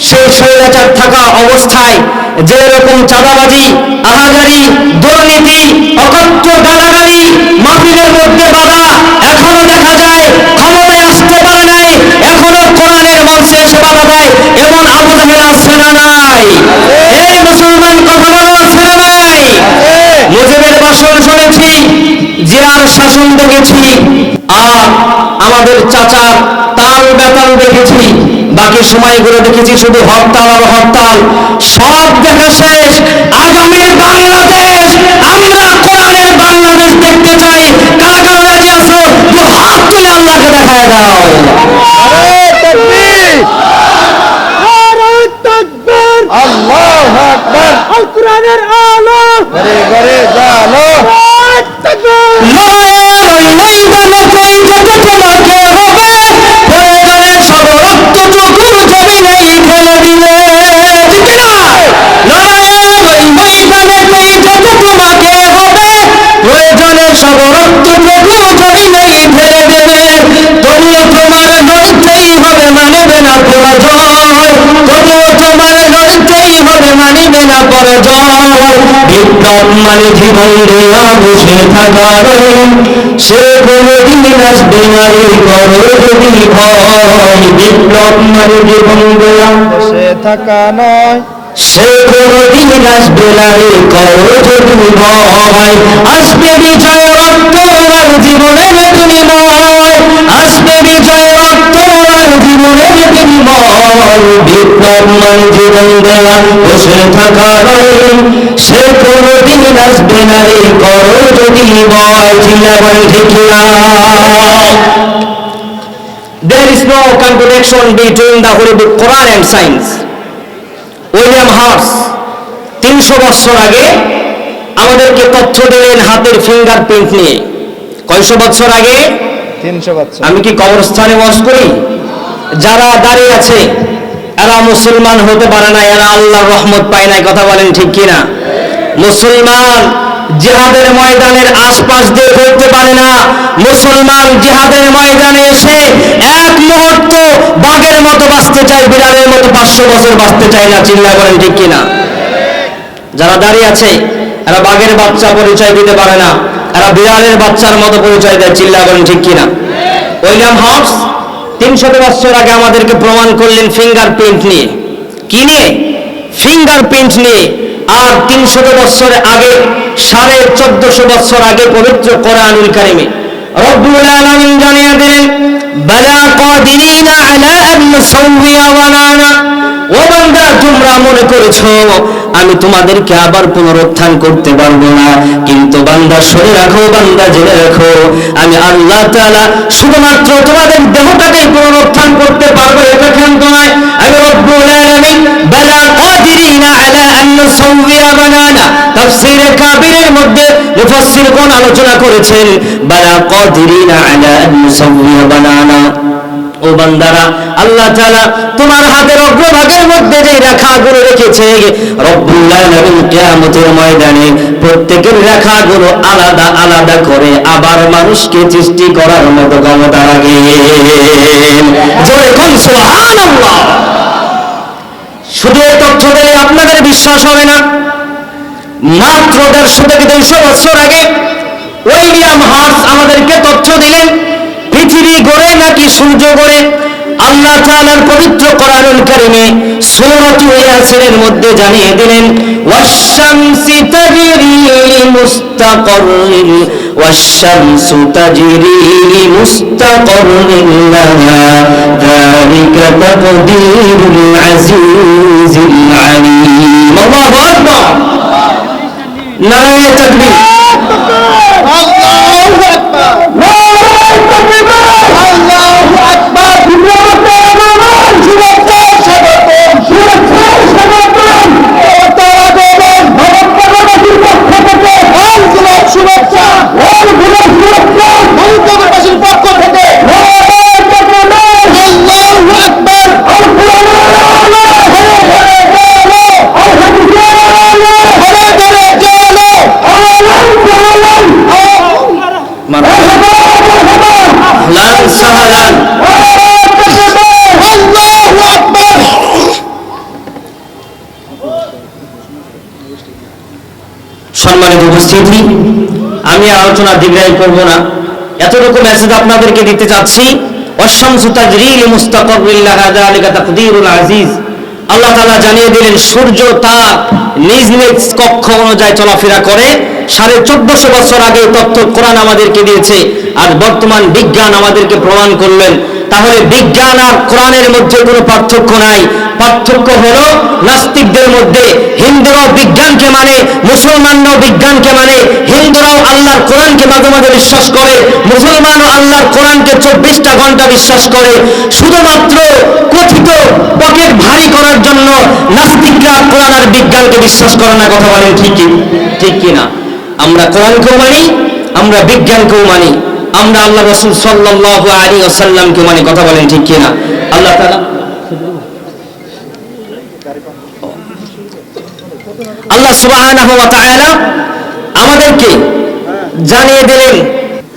সেই স্বৈরাচার থাকা অবস্থায় যে রকম চাঁদাবাজি, আহাজারি, দুর্নীতি, অকথ্য গালাগালি মাহফিলের মধ্যে বাধা এখনো দেখা যায়। ক্ষমতায় আসতে পারে নাই, এখনো কোরআনের মঞ্চে এসে বাধা দেয়। এমন আবু জাহেল আছে না নাই? এই মুসলমান কথা বলা আছে না নাই? মুজিবের ভাষণ শুনেছি, জিয়ার শাসন দেখেছি, আর আমাদের চাচার তাল বেতাল দেখেছি। বাকি সময়গুলো দেখেছি শুধু হরতাল আর হরতাল। সব দেখা শেষ। আগামীর বাংলাদেশ আমরা কোরআনের বাংলাদেশ দেখতে চাই। কারা কারা রাজি আছো? দু হাত তুলে আল্লাহকে দেখায় দাও। আল্লাহু আকবার। আল কোরআনের আলো ঘরে ঘরে জালো। লড়াইয়ের ওই ময়দানেতেই যত তোমাকে হবে, প্রয়োজনে সব রক্তটুকু জমিনেই ফেলে দিলে। ঠিক না? লড়াইয়ের ওই ময়দানেতেই যত তোমাকে হবে, প্রয়োজনে সব রক্তটুকু জমিনেই ফেলে দেবে। তবুও তোমার লড়তেই হবে, মানবে না পরাজয়। তবুও তোমার লড়তেই হবে, মানবে না পরাজয়। বিপ্লব মানে জীবন দেওয়া, বসে থাকার সে কোনদিন আসবে না এই করো যদি ভয়। বিপ্লব মানে জীবন দেওয়া, বসে থাকা নয়, সে কোনদিন আসবে না এই করো যদি ভয়। আসবে বিজয়, রক্ত আর জীবনের বিনিময়। আসবে বিজয়, রক্ত আর জীবনের বিনিময়। বিপ্লব মানে জীবন দেওয়া, বসে থাকা নয়, সে কোনদিন আসবে না রে করো যদি ভয়। চিল্লাবেন ঠিক না? There is no contradiction between the Holy Book, Quran and science. William হার্স 300 বছর আগে আমাদেরকে তথ্য দিলেন হাতের ফিঙ্গারপ্রিন্ট নিয়ে। কয়শো বছর আগে? 300 বছর। আমি কি কবরস্থানে বাস করি? যারা দাঁড়িয়ে আছে এরা মুসলমান হতে পারে না, এরা আল্লাহর রহমত পায় নাই। কথা বলেন ঠিক কিনা? মুসলমান জিহাদের ময়দানের আশপাশ দিয়ে করতে পারে না। মুসলমান জিহাদের ময়দানে এসে এক মুহূর্ত বাঘের মতো বাঁচতে চায়, বিড়ালের মতো 500 বছর বাঁচতে চায় না। চিল্লা করেন ঠিক কিনা? যারা দাঁড়িয়ে আছে এরা বাঘের বাচ্চা পরিচয় দিতে পারে না, এরা বিড়ালের বাচ্চার মতো পরিচয় দেয়। চিল্লা করেন ঠিক কিনা? উইলিয়াম হার্স 300 বছর আগে আমাদেরকে প্রমাণ করলেন ফিঙ্গারপ্রিন্ট নিয়ে। কি নিয়ে? ফিঙ্গারপ্রিন্ট নিয়ে। আর 300 বছর আগে, 1450 বছর আগে পবিত্র কোরআনুল কারীমে রব্বুল আলামিন জানিয়ে দিলেন, বালা কাদিরিনা আলা আন নুসাউইয়া বানানা। ও বান্দা, তোমরা মনে করেছো আমি তোমাদেরকে আবার পুনরুত্থান করতে পারবো না, কিন্তু বান্দা শুনে রাখো, বান্দা জেনে রাখো, আমি আল্লাহ তাআলা শুধুমাত্র তোমাদের দেহটাকে পুনরুত্থান করতে পারবো এটা কিন্তু নয়। আমি রব্বুল আলামিন বালা কাদিরিনা আলা আন নুসাউইয়া বানানা। তাফসীরে কাবীরের মধ্যে মুফাসসিরগণ আলোচনা করেছেন বালা কাদিরিনা আলা আন নুসাউইয়া বানানা। ও বান্দারা, আল্লাহ তাআলা তোমার হাতের অগ্রভাগের মধ্যে যে রেখাগুলো রেখেছে, রব্বুল আলামিন কিয়ামতের ময়দানে প্রত্যেকের রেখাগুলো আলাদা আলাদা করে আবার মানুষকে সৃষ্টি করার মতো ক্ষমতা রাখেন। জোরে কোন সুবহানাল্লাহ। শুধু এই তথ্য দিলে আপনাদের বিশ্বাস হবে না। মাত্র 150 থেকে 200 বছর আগে উইলিয়াম হার্স আমাদেরকে তথ্য দিলেন পৃথিবী গড়ে নাকি সূর্য গড়ে। আল্লাহ তাআলার পবিত্র কোরআনুল কারীমে সূরাত ইয়াসিনের মধ্যে জানিয়ে দিলেন, ওয়াশ-শামসি তাজরি লিমুস্তাকাররিন ওয়াশ-শামসু তাজরি লিমুস্তাকাররিন লাহা যালিকা তাকদীরুল আজিজিল আলীম। আল্লাহু আকবার। নারায়ে তাকবীর। আল্লাহু আকবার। শুভেচ্ছা সম্মানিত উপস্থিতি, আমি আলোচনা দীর্ঘায়িত করব না, এতটুকু মেসেজ আপনাদেরকে দিতে চাচ্ছি। ওয়াশ-শামসু তাজরি লিমুস্তাকাররিন লাহা যালিকা তাকদীরুল আজিজ। আল্লাহ তাআলা জানিয়ে দিলেন সূর্য তার নিজ নিজ কক্ষ অনুযায়ী চলাফেরা করে। 1450 বছর আগে তথ্য কোরআন আমাদেরকে দিয়েছে, আর বর্তমান বিজ্ঞান আমাদেরকে প্রমাণ করলেন। তাহলে বিজ্ঞান আর কোরআনের মধ্যে কোনো পার্থক্য নাই। পার্থক্য হলো নাস্তিকদের মধ্যে। হিন্দুরাও বিজ্ঞানকে মানে, মুসলমানরাও বিজ্ঞানকে মানে। হিন্দুরাও আল্লাহর কোরআনকে মাঝে মাঝে বিশ্বাস করে, মুসলমানও আল্লাহর কোরআনকে 24টা ঘন্টা বিশ্বাস করে। শুধুমাত্র কথিত পকেট ভারী করার জন্য নাস্তিকরা কোরআন আর বিজ্ঞানকে বিশ্বাস করে না। কথা বলেন ঠিক কি না? আমরা কোরআনকেও মানি, আমরা বিজ্ঞানকেও মানি, আমরা আল্লাহ রাসূল সাল্লাল্লাহু আলাইহি ওয়াসাল্লামকে মানি। কথা বলেন ঠিক কি না? আল্লাহ তাআলা সুবহানাহু ওয়া তাআলা আমাদেরকে জানিয়ে দিলেন,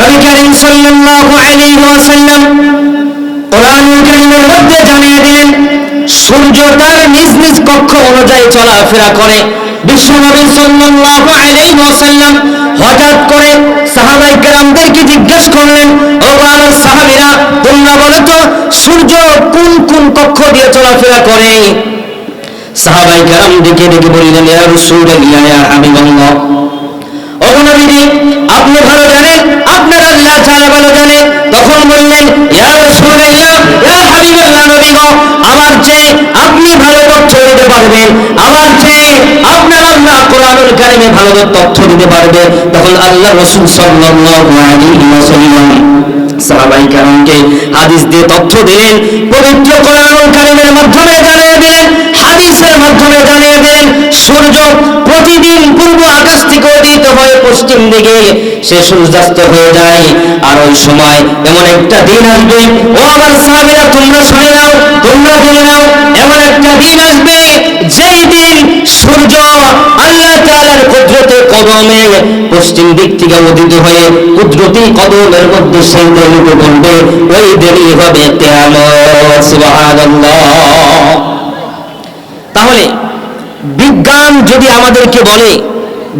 নবী করিম সাল্লাল্লাহু আলাইহি ওয়াসাল্লাম কোরআনুল কারীমের মধ্যে জানিয়ে দিলেন সূর্য তার নিজ নিজ কক্ষ অনুযায়ী চলাফেরা করে। বিশ্বনবী সাল্লাল্লাহু আলাইহি ওয়াসাল্লাম হঠাৎ করে সাহাবায়ে কেরামদেরকে জিজ্ঞাসা করলেন, ও আমার সাহাবীরা, তোমরা বলো তো সূর্য কোন কোন কক্ষ দিয়ে চলাফেরা করে? সাহাবায়ে কেরাম ডেকে ডেকে বললেন, ইয়া রাসূলুল্লাহ, ইয়া হাবিবাল্লাহ, ও নবীজি আপনি ভালো জানেন, আপনার আল্লাহ তাআলা ভালো জানে। তখন বললেন, ইয়া রাসূলুল্লাহ, ইয়া হাবিবাল্লাহ, নবী গো, আমার চেয়ে আপনি ভালো তথ্য দিতে পারবেন, আমার চেয়ে আপনার আল্লাহ কোরআনুল কারীমে ভালো তথ্য দিতে পারবে। তখন আল্লাহ রাসূল সাল্লাল্লাহু আলাইহি ওয়াসাল্লাম সাহাবায়ে কেরামকে হাদিস দিয়ে তথ্য দিলেন, পবিত্র কোরআনুল কারীমের মাধ্যমে জানিয়ে দিলেন, হাদিসের মাধ্যমে জানিয়ে দিলেন সূর্য প্রতিদিন পূর্ব আকাশ থেকে উদিত হয়ে পশ্চিম দিকে সে সূর্যাস্ত হয়ে যায়। আর ওই সময় এমন একটা দিন আসবে, ও আমার সাহাবীরা তোমরা শুনে নাও, তোমরা জেনে নাও, এমন একটা দিন আসবে যেই দিন সূর্য আল্লাহ তাআলার কুদরতে কদমে পশ্চিম দিক থেকে উদিত হয়ে কুদরতি কদমের মধ্যে সেই দিন পড়বে। ওই দিনই হবে কিয়ামত। সুবহানাল্লাহ। তাহলে বিজ্ঞান যদি আমাদেরকে বলে,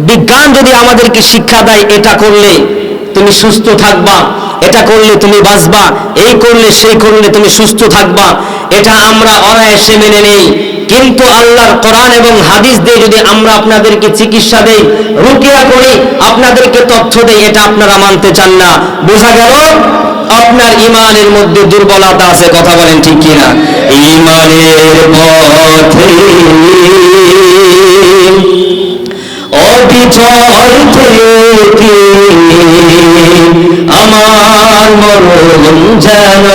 বিজ্ঞান যদি আমাদেরকে শিক্ষা দেয়, এটা করলে তুমি সুস্থ থাকবা, এটা করলে তুমি বাঁচবা, এই করলে সেই করলে তুমি সুস্থ থাকবা, এটা আমরা অনায়াসে মেনে নেই। কিন্তু আল্লাহর কোরআন এবং হাদিস দিয়ে যদি আমরা আপনাদেরকে চিকিৎসা দেই, রুকিয়া করি, আপনাদেরকে তথ্য দেই, এটা আপনারা মানতে চান না। বোঝা গেল আপনার ঈমানের মধ্যে দুর্বলতা আছে। কথা বলেন ঠিক কিনা? ঈমানের পথে অবিচল থেকে আমার মরণ যেন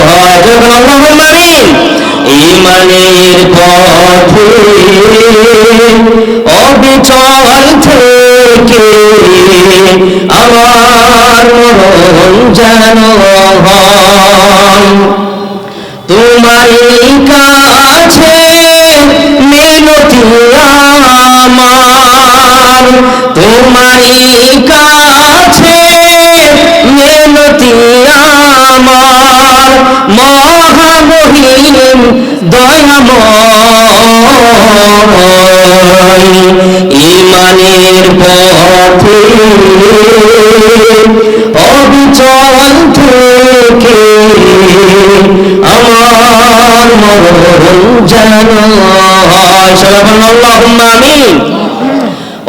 হয়। আল্লাহুম্মা আমিন। ঈমানের পথে অবিচল থেকে আমার মরণ যেন হয় তোমারই কাছে মিনতি আমার, তোমারই কাছে মিনতি আমার, মহামহিম দয়াময়। ঈমানের পথে অবিচল থেকে আমার মরণ যেন হয়। আল্লাহুম্মা আমিন।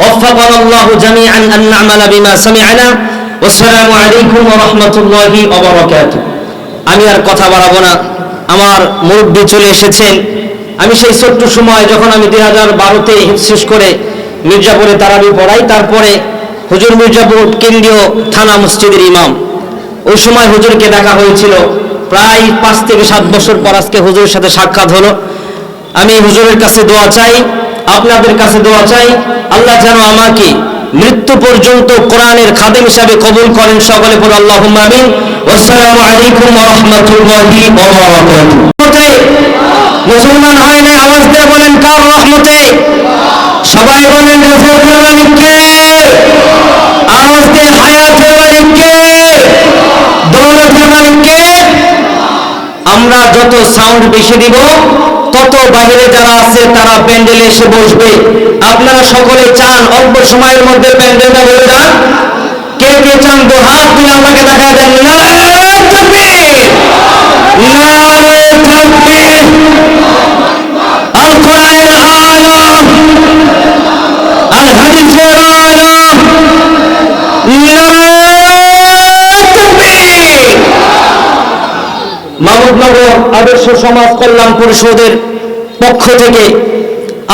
وفقنا الله جميعا أن نعمل بما سمعنا والسلام عليكم ورحمة الله وبركاته। আমি আর কথা বাড়াবো না, আমার মুরব্বি চলে এসেছেন। আমি সেই ছোট্ট সময় যখন আমি 2012-তে শেষ করে মির্জাপুরে তারাবি পড়াই, তারপরে হুজুর মির্জাপুর কেন্দ্রীয় থানা মসজিদের ইমাম, ওই সময় হুজুরকে দেখা হয়েছিল। প্রায় 5 থেকে 7 বছর পর আজকে হুজুরের সাথে সাক্ষাৎ হলো। আমি হুজুরের কাছে দোয়া চাই, আপনাদের কাছে দোয়া চাই, আল্লাহ যেন আমাকে মৃত্যু পর্যন্ত কোরআনের খাদেম হিসাবে কবুল করেন। সকলে পড়ে আল্লাহুম্মা আমিন। আসসালামু আলাইকুম ওয়া রাহমাতুল্লাহি ওয়া বারাকাতুহু। মুসলমান হয় না, আওয়াজ দিয়ে বলেন কার রহমতে? সবাই বলেন রাসূলের মালিককে, আওয়াজ দিয়ে হায়াতের মালিককে, দৌলতের মালিককে। আমরা যত সাউন্ড বেশি দিব তত বাইরে যারা আছে তারা প্যান্ডেলে এসে বসবে। আপনারা সকলে চান অল্প সময়ের মধ্যে প্যান্ডেলটা ভরে যান? কে কে চান তো হাত তুলে আমাকে দেখা দেন। নারায়ে তাকবীর, নারায়ে তাকবীর। আল কোরআনের আলো, আল হাদিসের আলো, মাহমুদনগর আদর্শ সমাজ কল্যাণ পরিষদের পক্ষ থেকে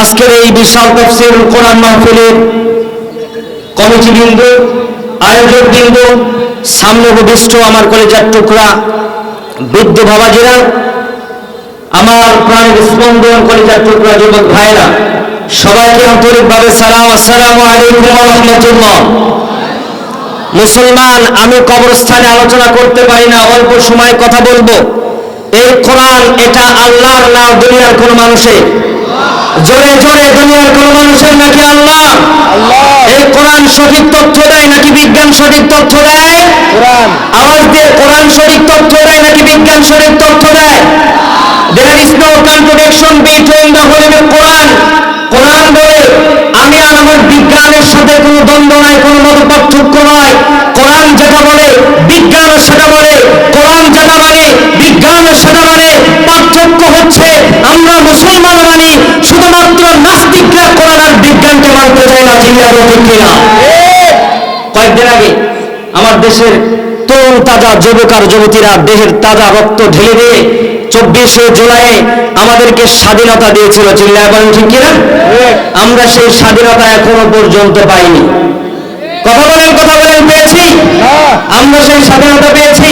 আজকের এই বিশাল তাফসীরুল কোরআন মাহফিলের কমিটিবৃন্দ, আয়োজকবৃন্দ, সামনে উপবিষ্ট আমার কলেজার টুকরা বৃদ্ধ বাবাজিরা, আমার প্রাণের স্পন্দন কলেজার টুকরা যুবক ভাইরা, সবাইকে আন্তরিকভাবে সালাম, আসসালামু আলাইকুম ওয়া রাহমাতুল্লাহ। মুসলমান, আমি কবরস্থানে আলোচনা করতে পারি না, অল্প সময় কথা বলবো। এই কোরআন এটা আল্লাহর না দুনিয়ার কোন মানুষের? জোরে জোরে, দুনিয়ার কোন মানুষের নাকি আল্লাহ? এই কোরআন সঠিক তথ্য দেয় নাকি বিজ্ঞান সঠিক তথ্য দেয়? কোরআন। আওয়াজ দিয়ে, কোরআন সঠিক তথ্য দেয় নাকি বিজ্ঞান সঠিক তথ্য দেয়? There is no contradiction between the Holy Quran. কোরআন বলে আমি আর আমার বিজ্ঞানের সাথে কোনো দ্বন্দ্ব নাই, কোনো মত পার্থক্য নয়। কোরআন যেটা বলে বিজ্ঞানও সেটা বলে, কোরআন যেটা মানে বিজ্ঞানও সেটা মানে। পার্থক্য হচ্ছে আমরা মুসলমান মানি, শুধুমাত্র নাস্তিকরা কোরআন আর বিজ্ঞানকে মানতে চায় না। ঠিক কিনা? কয়েকদিন আগে আমার দেশের তরুণ তাজা যুবক আর যুবতীরা দেহের তাজা রক্ত ঢেলে দিয়ে 24শে জুলাই আমাদেরকে স্বাধীনতা দিয়েছিল। চিল্লায় বলেন ঠিক কিনা? আমরা সেই স্বাধীনতা এখনো পর্যন্ত পাইনি। কথা বলেন পেয়েছি? আমরা সেই স্বাধীনতা পেয়েছি?